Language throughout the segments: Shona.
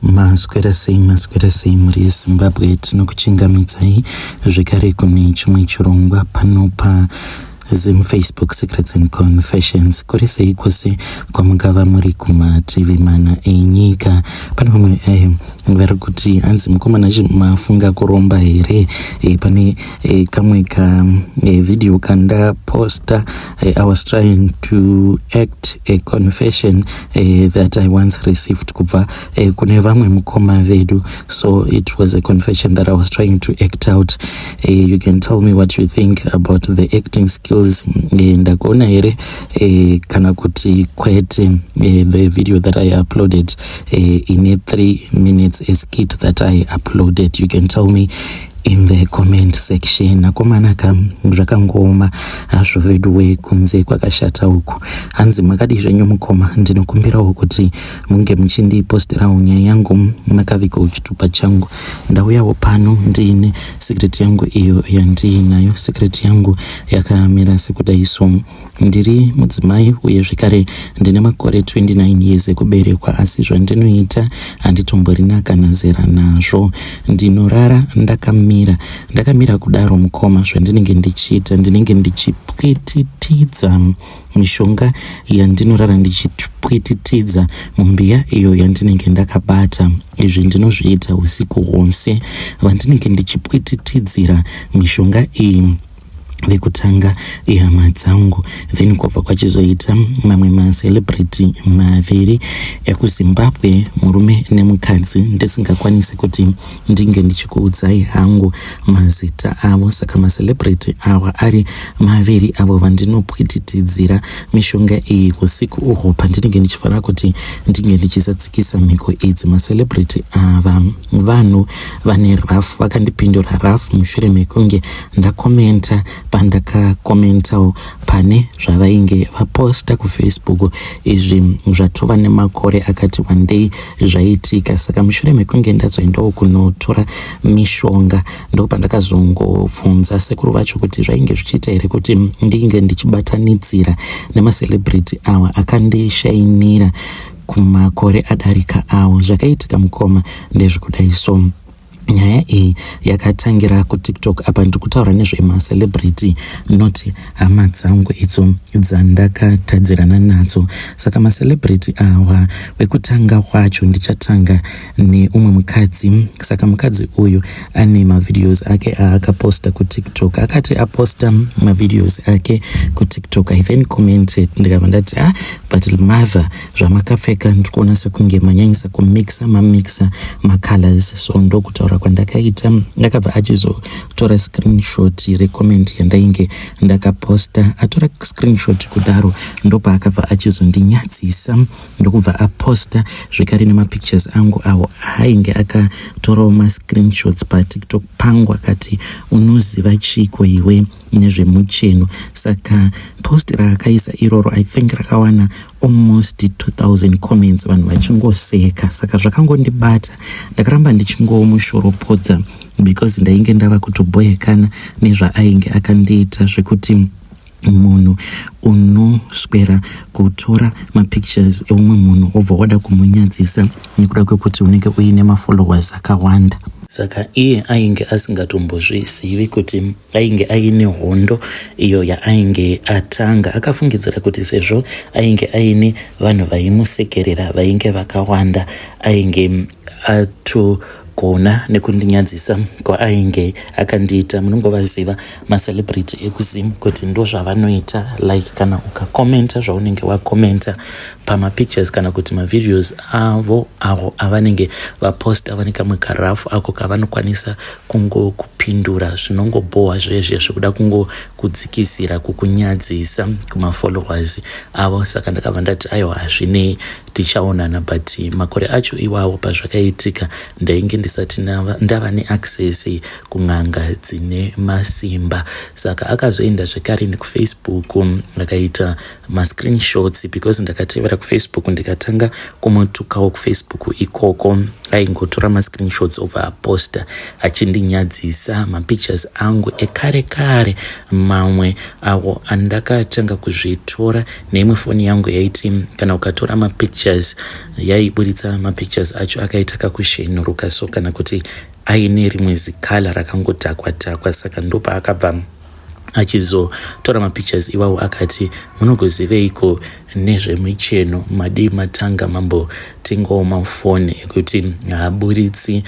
Maswera sei muri yeZimbabwe tinokuchingamidzai zvekare kune chimwe chirongwa pano pa Facebook Secrets and Confessions. Kuri sei kwose kwamungava muri kumativi mana enyika. Pane vamwe vari kuti hanzi mukomana mafunga kuromba here. Pane kamwe ka video kanda posta. I was trying to act a confession that I once received kubva kune vamwe mukoma vedu. So it was a confession that I was trying to act out. You can tell me what you think about the acting skills. Ndakaona here kana kuti kwete the video that I uploaded in a 3 minutes a skit that I uploaded. You can tell me in the comment section. Nakomana kam zvakangoma hazvo vedu kunze kwakashata uku. Hanzi makadi zvenyu mukoma, ndinokumbirawo kuti munge muchindiposterawo nyaya yangu makavika kuchitupa changu. Ndauyawo pano ndiine secret yangu iyo yandinayo. Secret yangu yakamira sekudai so. Ndiri mudzimai uye zvekare ndine makore 29 years ekuberekwa, asi zvandinoita handitomborina kana zera nazvo. Ndinorara ndakamira kudaro mukoma. Zvandinenge ndichiita ndinenge ndichipwititidza mishonga yandinorara ndichipwititidza mumbiya iyo yandinenge ndakabata. Izvi ndinozviita usiku hwose. Vandinenge ndichipwititidzira mishonga iyi vekutanga ihama dzangu, then kwabva kwachizoita mamwe macelebrity maviri ekuZimbabwe, murume nemukadzi. Ndisingakwanisi kuti ndinge ndichikuudzai hangu mazita avo, saka macelebrity awa ari maviri avo vandinopwititidzira mishonga iyi usiku uhwo pandinenge ndichifanira kuti ndinge ndichisatsikisa mhiko idzi. Macelebrity ava vanhu vane rafu, vakandipindura rafu mushure mekunge ndakomenta pandakakomentawo pane zvavainge vaposta kuFacebook. Izvi zvatova nemakore akati wandei zvaitika. Saka mushure mekunge ndazoendawo kunotora mishonga ndopandakazongobvunza sekuru vacho kuti zvainge zvichiita here kuti ndinge ndichibatanidzira nemacelebrity awa akandishainira kumakore adarika awo. Zvakaitika mukoma ndezvekudai so. Nyaya iyi yakatangira kuTikTok. Apa ndikutaura nezvemacelebrity noti hama dzangu idzo dzandakatadzirana nadzo. Saka macelebrity awa wekutanga kwacho ndichatanga neumwe mukadzi. Saka mukadzi uyu ane mavideos ake aakaposta kuTikTok. Akati aposta mavideos ake kuTikTok, I then commented ndikabva ndati but mother, zvamakapfeka ndikuona sekunge manyanyisa kumixa macolors. So ndokutaura kwandakaita. Ndakabva achizotora screenshot recomment yandainge ndakaposta. Atora screenshot kudaro ndopa akabva achizondinyadzisa ndokubva aposta zvekare nemapictures angu awo ainge akatorawo mascreenshots paTikTok pangu. Akati unoziva chiko iwe nezvemucheno. Saka post raakaisa iroro I think rakawana almost 2000 comments, vanhu vachingoseka. Saka zvakangondibata, ndakaramba ndichingomushoropodza because ndainge ndava kutoboyekana nezvaainge akandiita zvekuti munhu unoswera kutora mapictures eumwe munhu obva wada kumunyadzisa nekuda kwekuti unenge uine mafollowers akawanda. Saka iye ainge asingatombozvizivi kuti ainge aine hondo iyo yaainge atanga. Akafungidzira kuti sezvo ainge aine vanhu vaimusekerera vainge vakawanda, ainge atogona nekundinyadzisa kwaainge akandiita. Munongovaziva macelebrity ekuZim kuti ndo zvavanoita, like kana ukakomenta zvaunenge wakomenta pamapictures kana kuti mavideos avo avanenge vaposta, vane kamwe karafu ako kavanokwanisa kupindura zvinongobohwa zvezve zvekuda kudzikisira kukunyadzisa kumafollowers avo. Saka ndakabva ndati aiwa hazvinei, tichaonana. But makore acho iwawo pazvakaitika ndainge ndisati ndava neaccess kun'anga dzine masimba. Saka akazoenda zvekare nekuFacebook ndakaita mascreenshots because ndakatevera kuFacebook ndikatanga kumotukawo kuFacebook ikoko. Aingotora mascreenshots obva aposta achindinyadzisa mapictures angu ekare kare, mamwe awo andakatanga kuzvitora neimwe foni yangu yaiti kana ukatora mapictures mapictures yaiburitsa mapictures acho akaita kakushenuruka, so kana kuti aine rimwe zikala rakangodhakwa, saka ndopa akabva achizotora mapictures iwawo akati munogoziveiko nezvemicheno madei matanga mambo tengawo mafoni ekuti haaburitsi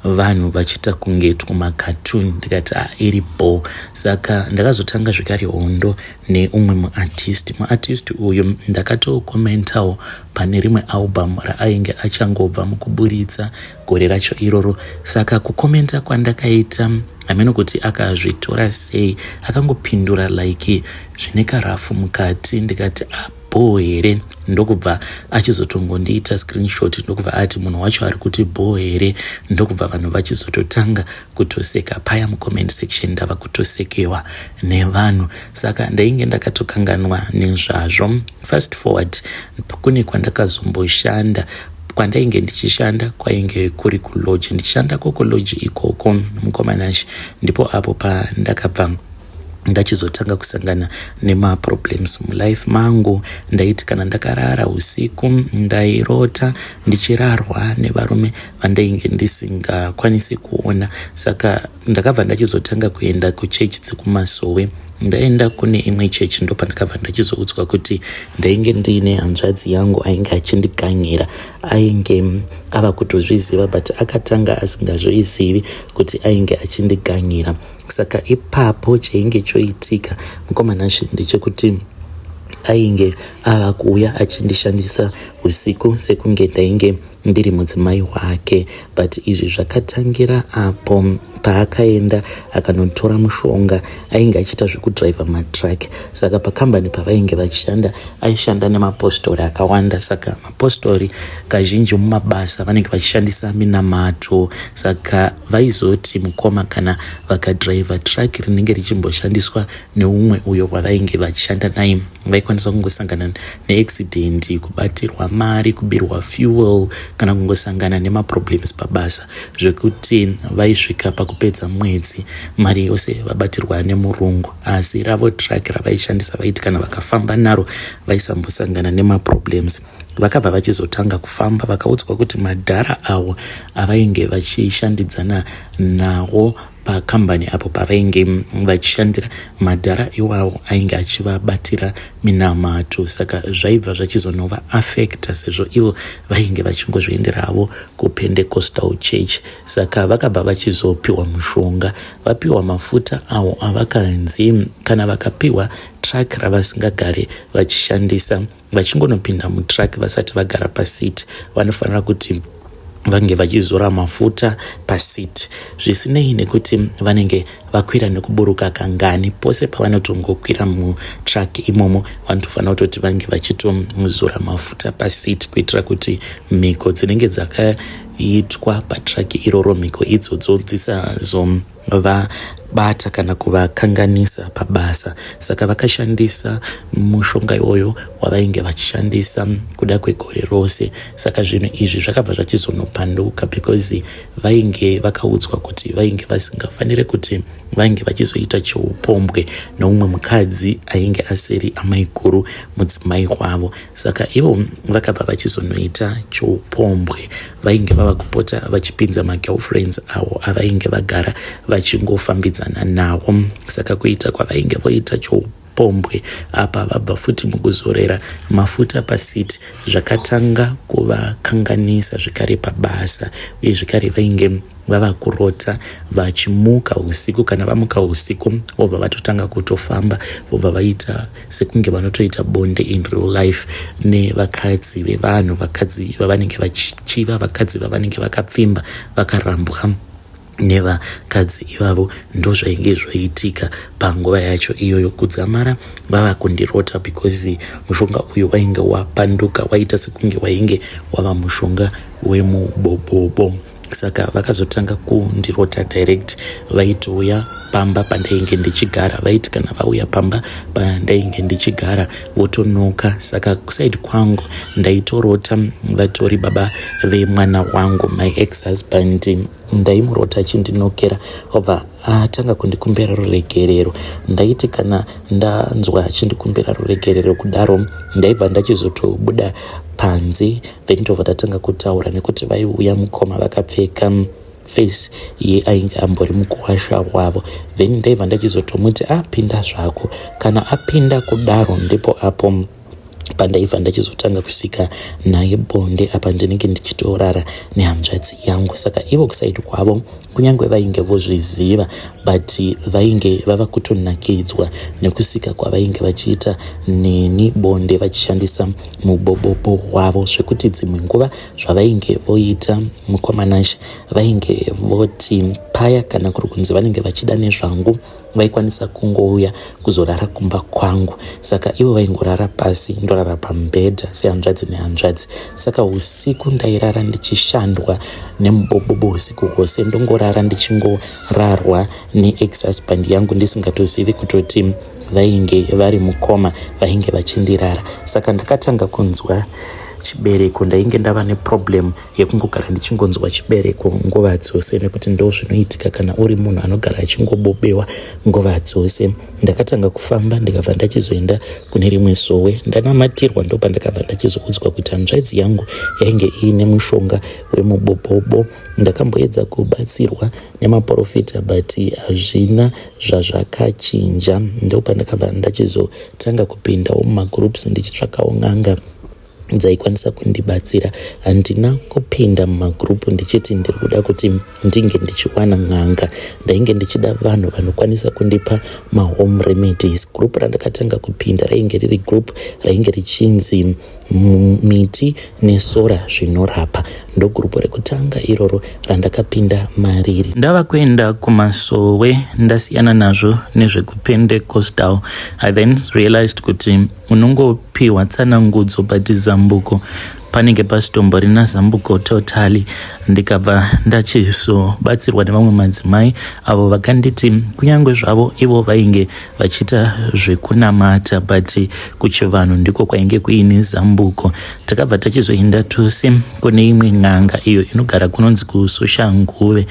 vanhu vachiita kunge tumakatuni. Ndikati iripo, saka ndakazotanga zvekare hondo neumwe muartist uyu ndakatokomentawo pane rimwe album raainge achangobva mukuburitsa gore racho iroro. Saka kukomenta kwandakaita ameno kuti akazvitora sei, akangopindura like zvine karafu mukati. Ndikati bho here, ndokubva achizotongondiita screenshot, ndokubva ati munhu wacho ari kuti bho here, ndokubva vanhu vachizototanga kutoseka paya mucomment section, ndava kutosekewa nevanhu. Saka ndainge ndakatokanganwa nezvazvo. Fast forward kune kwandakazomboshanda, kwandainge ndichishanda kwainge kuri kulodge, ndichishanda kulodge ikoko mukomanashi, ndipo apo pandakabva ndachizotanga kusangana nemaproblems mulife mangu. Ndaiti kana ndakarara usiku ndairota ndichirarwa nevarume vandainge ndisingakwanisi kuona. Saka ndakabva ndachizotanga kuenda kuchechi dzekumasowe. Ndaenda kune imwe chechi ndopandakabva ndachizoudzwa kuti ndainge ndiine hanzvadzi yangu ainge achindiganyira, ainge ava kutozviziva but akatanga asingazvizivi kuti ainge achindiganyira. Saka ipapo chainge choitika mukomanashi ndechekuti ainge ava kuuya achindishandisa usiku sekunge ndainge ndiri mudzimai wake, but izvi zvakatangira apo paakaenda akanotora mushonga. Ainge achiita zvekudhiraivha matrack, saka pakambani pavainge vachishanda aishanda nemapostori akawanda. Saka mapostori kazhinji mumabasa vanenge vachishandisa minamato, saka vaizoti mukoma kana vakadhiraivha track rinenge richimboshandiswa neumwe uyo wavainge vachishanda naye, vaikwanisa kungosangana neaccident, kubatirwa mari, kubirwa fuel, kana kungosangana nemaproblems pabasa zvekuti vaisvika pakupedza mwedzi mari yose vabatirwa nemurungu. Asi ravo track ravaishandisa vaiti kana vakafamba naro vaisambosangana nemaproblems. Vakabva vachizotanga kufamba, vakaudzwa kuti madhara avo avainge vachishandidzana nawo pakambani apo pavainge vachishandira, madhara iwawo ainge achivabatira minamato. Saka zvaibva zvachizonova affecta sezvo ivo vainge vachingozvienderavo kuPentecostal Church. Saka vakabva vachizopiwa mushonga, vapiwa mafuta awo avakanzi kana vakapiwa track ravasingagare vachishandisa, vachingonopinda mutrack vasati vagara pasiti, vanofanira kuti vange vachizora mafuta pasiti. Zvisinei nekuti vanenge vakwira nekuburuka kangani, pose pavanotongokwira mutrack imomo vanotofanira kutoti vange vachitomuzora mafuta pasiti, kuitira kuti mhiko dzinenge dzakaitwa patrack iroro, mhiko idzodzo dzisazovabata kana kuvakanganisa pabasa. Saka vakashandisa mushonga iwoyo wavainge vachishandisa kuda kwegore rose. Saka zvinhu izvi zvakabva zvachizonopanduka because vainge vakaudzwa kuti vainge vasingafanire kuti vainge vachizoita cheupombwe noumwe mukadzi ainge asiri amai guru mudzimai wavo. Saka ivo vakabva vachizonoita cheupombwe, vainge vava kupota vachipinza magirlfriends avo avainge vagara vachingofambidzana nawo. Saka kuita kwavainge voita cheupombwe apa vabva futi mukuzorera mafuta pasiti zvakatanga kuvakanganisa zvikare pabasa, uye zvikare vainge vava kurota vachimuka usiku. Kana vamuka usiku vobva vatotanga kutofamba, vobva vaita sekunge vanotoita bonde in real life nevakadzi vevanhu, vakadzi vavanenge vachichiva, vakadzi vavanenge vakapfimba vakarambwa nevakadzi ivavo. Ndozvainge zvoitika panguva yacho iyoyo. Kudzamara vava kundirota because mushonga uyu wainge wapanduka, waita sekunge wainge wava mushonga wemubobobo. Saka vakazotanga kundirota direct, vaitouya pamba pandainge ndichigara, vaiti kana vauya pamba pandainge ndichigara votonoka. Saka kusaidi kwangu ndaitorota vatori baba vemwana wangu, my ex-husband, ndaimurota achindinokera obva atanga kundikumbira ruregerero. Ndaiti kana ndanzwa achindikumbira ruregerero kudaro ndaibva ndachizotobuda panze, then ndobva ndatanga kutaura nekuti vaiuya mukoma vakapfeka face ainge ambori mukuwasha wavo, then ndaibva ndachizotomuti apinda zvako. Kana apinda kudaro ndipo apo pandaibva ndachizotanga kusika naye bonde apa ndinenge ndichitorara nehanzvadzi yangu. Saka ivo kusaidi kwavo kunyange vainge vozviziva but vainge vava kutonakidzwa nekusika kwavainge vachiita neni bonde vachishandisa mubobobo wavo, zvekuti dzimwe nguva zvavainge voita mukomanasha vainge voti paya kana kuri kunzi vanenge vachida nezvangu vaikwanisa kungouya kuzorara kumba kwangu. Saka ivo vaingorara pasi, ndorara pambedha sehanzvadzi nehanzvadzi. Saka usiku ndairara ndichishandwa nemubobobo usiku hwose, ndongorara ndichingorarwa neex-husband yangu ndisingatozivi kutoti vainge vari mukoma, vainge vachindirara. Saka ndakatanga kunzwa chibereko, ndainge ndava neproblem yekungogara ndichingonzwa chibereko nguva dzose, nekuti ndo zvinoitika kana uri munhu anogara achingobobewa nguva dzose. Ndakatanga kufamba ndikabva ndachizoenda kune rimwe sowe, ndanamatirwa ndopa ndakabva ndachizoudzwa kuti hanzvadzi yangu yainge iine mushonga wemubobobo. Ndakamboedza kubatsirwa nemaprofita but hazvina zvazvakachinja. Ndopa ndakabva ndachizotanga kupindawo mumagroups ndichitsvakawo n'anga dzaikwanisa kundibatsira. Handina kupinda mumagrupu ndichiti ndiri kuda kuti ndinge ndichiwana n'anga, ndainge ndichida vanhu vanokwanisa kundipa mahome remedies. Group randakatanga kupinda rainge riri group rainge richinzi miti nesora zvinorapa. Ndo group rekutanga iroro randakapinda mariri. Ndava kuenda kumasowe ndasiyana nazvo nezvekupendecostal. I then realized kuti unongopiwa tsanangudzo but zambuko panenge pasitomborina zambuko totally. Ndikabva ndachizobatsirwa nevamwe madzimai avo vakanditi kunyange zvavo ivo vainge vachiita zvekunamata but kuchivanhu ndiko kwainge kuine zambuko. Takabva tachizoenda tose kune imwe n'anga iyo inogara kunonzi kuSoshanguve.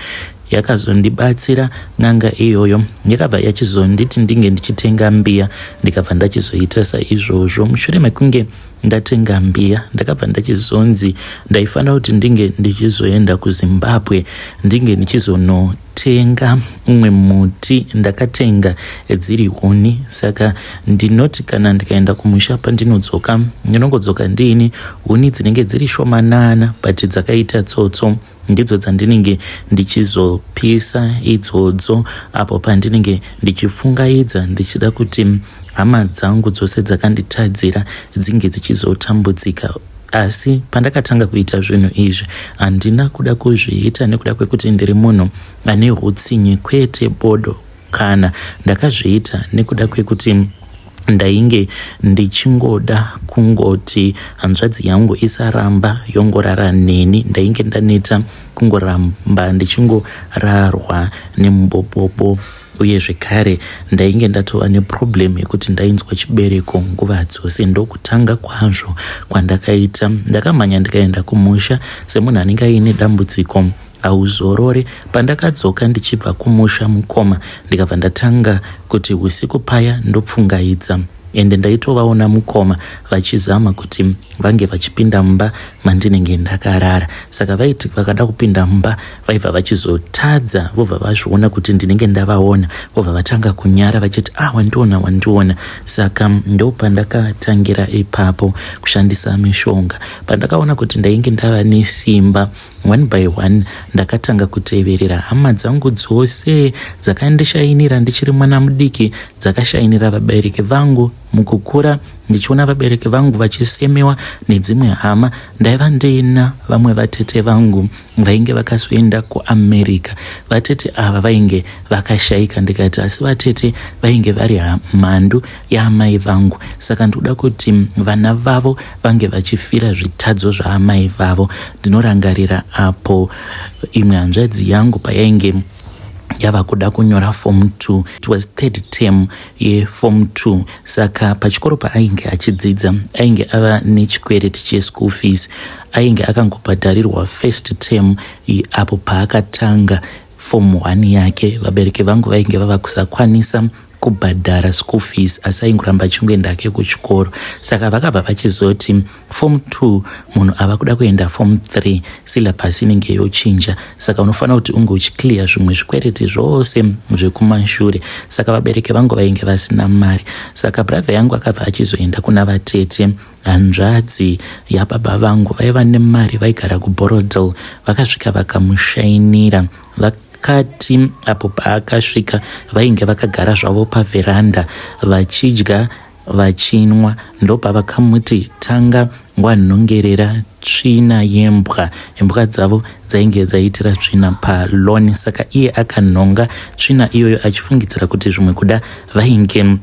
Yakazondibatsira n'anga iyoyo, yakabva yachizonditi ndinge ndichitenga mbiya, ndikabva ndachizoita saizvozvo. Mushure mekunge ndatenga mbiya ndakabva ndachizonzi ndaifanira kuti ndinge ndichizoenda kuZimbabwe ndinge ndichizonotenga umwe muti. Ndakatenga dziri huni, saka ndinoti kana ndikaenda kumusha pandinodzoka ndinongodzoka ndiini huni dzinenge dziri shomanana but dzakaita tsotso, ndidzo dzandinenge ndichizopisa idzodzo apo pandinenge ndichifungaidza ndichida kuti hama dzangu dzose dzakanditadzira dzinge dzichizotambudzika. Asi pandakatanga kuita zvinhu izvi handina kuda kuzviita nekuda kwekuti ndiri munhu ane hutsinye, kwete bodo, kana ndakazviita nekuda kwekuti ndainge ndichingoda kungoti hanzvadzi yangu isaramba yongorara neni. Ndainge ndaneta kungoramba ndichingorarwa nemubobobo, uye zvekare ndainge ndatova neproblem yekuti ndainzwa chibereko nguva dzose. Ndokutanga kwazvo kwandakaita. Ndakamhanya ndikaenda kumusha semunhu anenge aine dambudziko hauzorore. Pandakadzoka ndichibva kumusha mukoma ndikabva ndatanga kuti usiku paya ndopfungaidza, ende ndaitovaona mukoma vachizama kuti vange vachipinda mumba mandinenge ndakarara. Saka vaiti vakada kupinda mumba vaibva vachizotadza, vobva vazviona kuti ndinenge ndavaona, vobva vatanga kunyara vachiti wandiona. Saka ndopandakatangira ipapo kushandisa mishonga. Pandakaona kuti ndainge ndava nesimba, one by one ndakatanga kuteverera hama dzangu dzose dzakandishainira ndichiri mwana mudiki, dzakashainira vabereki vangu mukukura. Ndichiona vabereki vangu vachisemewa nedzimwe hama. Ndaiva ndina vamwe vatete vangu vainge vakazoenda kuAmerica. Vatete ava vainge vakashaika, ndikati asi vatete vainge vari mhandu yaamai vangu, saka ndoda kuti vana vavo vange vachifira zvitadzo zvaamai vavo. Ndinorangarira apo imwe hanzvadzi yangu payainge yava kuda kunyora form 2. It was third term yeform 2. Saka pachikoro paainge achidzidza ainge ava nechikwereti cheschool fees. Ainge akangobhadharirwa first term apo paakatanga form 1 yake vabereki vangu vainge vava kusakwanisa kubhadhara school fees, asi aingoramba achingoenda ake kuchikoro. Saka vakabva vachizoti form 2 munhu ava kuda kuenda form 3 syllabus inenge yochinja, saka unofanira kuti unge uchiclear zvimwe zvikwereti zvose zvekumashure. Saka vabereki vangu vainge vasina mari, saka brother yangu akabva achizoenda kuna vatete. Hanzvadzi yababa vangu vaiva nemari, vaigara kuBorodale, vakasvika vakamushainira. Vakati apo paakasvika vainge vakagara zvavo paveranda vachidya vachinwa, ndopa vakamuti tanga wanhongerera tsvina yembwa. Imbwa dzavo dzainge dzaitira tsvina paloni, saka iye akanhonga tsvina iyoyo achifungidzira kuti zvimwe kuda vainge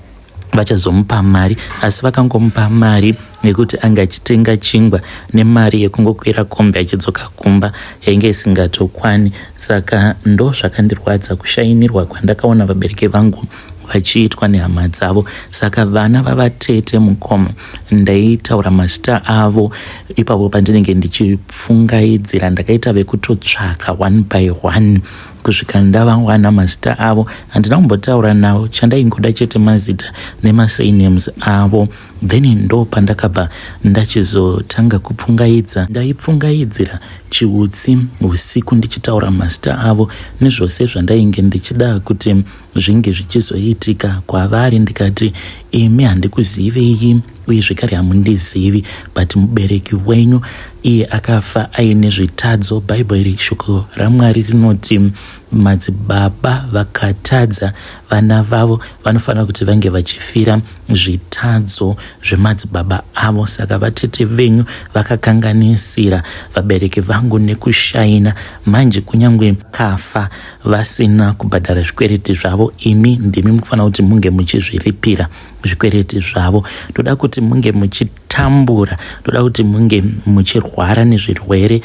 vachazomupa mari, asi vakangomupa mari nekuti anga achitenga chingwa nemari yekungokwira kombi achidzoka kumba yainge isingatokwani. Saka ndo zvakandirwadza kushainirwa kwandakaona vabereki vangu vachiitwa nehama dzavo. Saka vana vavatete mukoma ndaitaura mazita avo ipapo pandinenge ndichipfungaidzira. Ndakaita vekutotsvaka 1 by 1 kusvika ndavawana mazita avo. Handina kumbotaura navo, chandaingoda chete mazita nemasurnames avo. Then ndo pandakabva ndachizotanga kupfungaidza. Ndaipfungaidzira chiutsi usiku ndichitaura mazita avo nezvose zvandainge ndichida kuti zvinge zvichizoitika kwavari. Ndikati imi handikuzivei uye zvekare hamundizivi, but mubereki wenyu iye akafa aine zvitadzo. Bhaibheri shoko raMwari rinoti madzibaba vakatadza vana vavo vanofanira kuti vange vachifira zvitadzo zvemadzibaba avo. Saka vatete venyu vakakanganisira vabereki vangu nekushaina. Manje kunyangwe kafa vasina kubhadhara zvikwereti zvavo, imi ndimi mukufanira kuti munge muchizviripira zvikwereti zvavo. Ndoda kuti munge muchitambura, ndoda kuti munge muchirwara nezvirwere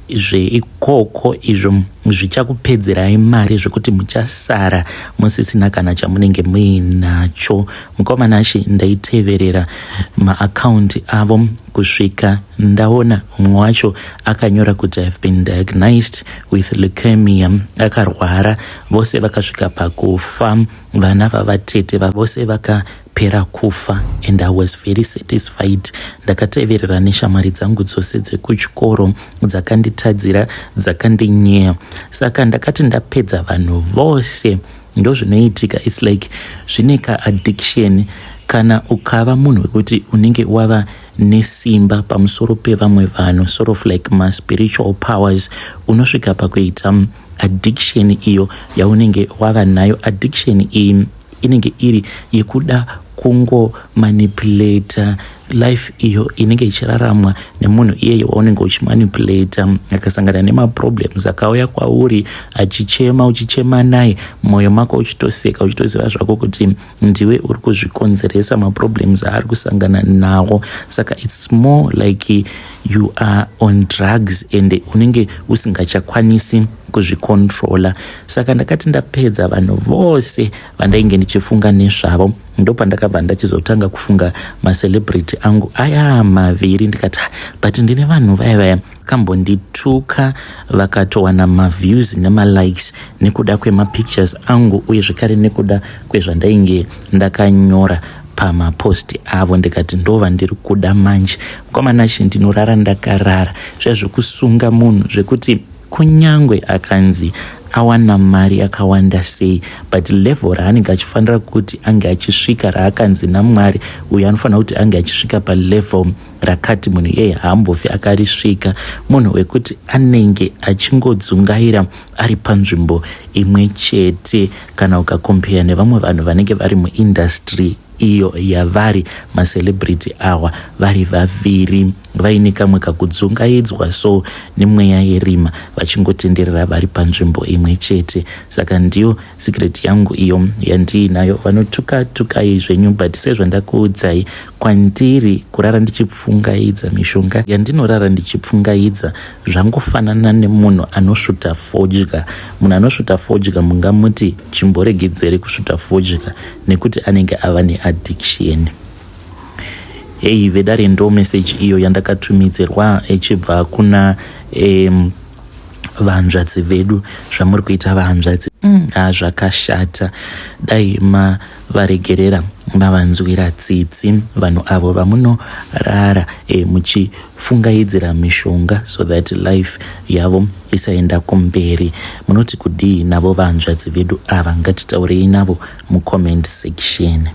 zveikoko izvo zvichakupedzerai mari zvekuti muchasara musisina kana chamunenge muinacho. Mukomana Ashi ndaiteverera maakaunti avo kusvika ndaona mumwe wacho akanyora kuti I've been diagnosed with leukemia, akarwara. Vose vakasvika pakufa, vana vavatete vose vakapera kufa, and I was very satisfied. Ndakateverera neshamwari dzangu dzose dzekuchikoro dzakanditadzira, dzakandinyeya. Saka ndakati ndapedza vanhu vose. Ndo zvinoitika, it's like zvine ka-addiction. Kana ukava munhu wekuti unenge wava nesimba pamusoro pevamwe vanhu, sort of like ma spiritual powers, unosvika pakuita addiction iyo yaunenge wava nayo. Addiction iyi inenge iri yekuda kungo manipulate life iyo inenge ichiraramwa nemunhu iyeye waunenge uchimanipulate. Akasangana nemaproblems akauya kwauri achichema, uchichema naye, mwoyo mako uchitoseka, uchitoziva zvako kuti ndiwe uri kuzvikonzeresa maproblems aari kusangana nawo. Saka it's more like you are on drugs and unenge usingachakwanisi kuzvikontrola. Saka ndakati ndapedza vanhu vose vandainge ndichifunga nezvavo. Ndo pandakabva ndachizotanga kufunga macelebrity angu aya maviri. Ndikati but ndine vanhu vaya kambondituka vakatowana maviews nemalikes nekuda kwemapictures angu uye zvekare nekuda kwezvandainge ndakanyora pamaposti avo. Ndikati ndova ndiri kuda manje. Mukomana Ashi ndinorara ndakarara. Zvekusunga munhu zvekuti kunyangwe akanzi awana mari akawanda sei, but level raanenge achifanira kuti ange achisvika raakanzi naMwari uye anofanira kuti ange achisvika palevel rakati munhu iyeye haambofi akarisvika. Munhu wekuti anenge achingodzungaira ari panzvimbo imwe chete kana ukakompeya nevamwe vanhu vanenge vari muindustry iyo yavari macelebrity awa vari vaviri vaine kamwe kakudzungaidzwa so nemweya yerima vachingotenderera vari panzvimbo imwe chete. Saka ndiyo secret yangu iyo yandiinayo. Vanotuka izvenyu, but sezvandakuudzai, kwandiri kurara ndichipfungaidza mishonga yandinorara ndichipfungaidza zvangofanana nemunhu anosvuta fodya. Munhu anosvuta fodya mungamuti chimboregedzere kusvuta fodya nekuti anenge ava neaddiction. Hey vedare ndo message iyo yandakatumidzirwa ichibva kuna vanzvadzi vedu zvamuri kuita vanzvadzi zvakashata. Dai mavaregerera mavanzwira tsitsi vanhu avo vamunorara muchifungaidzira mishonga so that life yavo isaenda kumberi. Munoti kudii navo vanzvadzi vedu ava? Ngatitaurei navo mucomment section.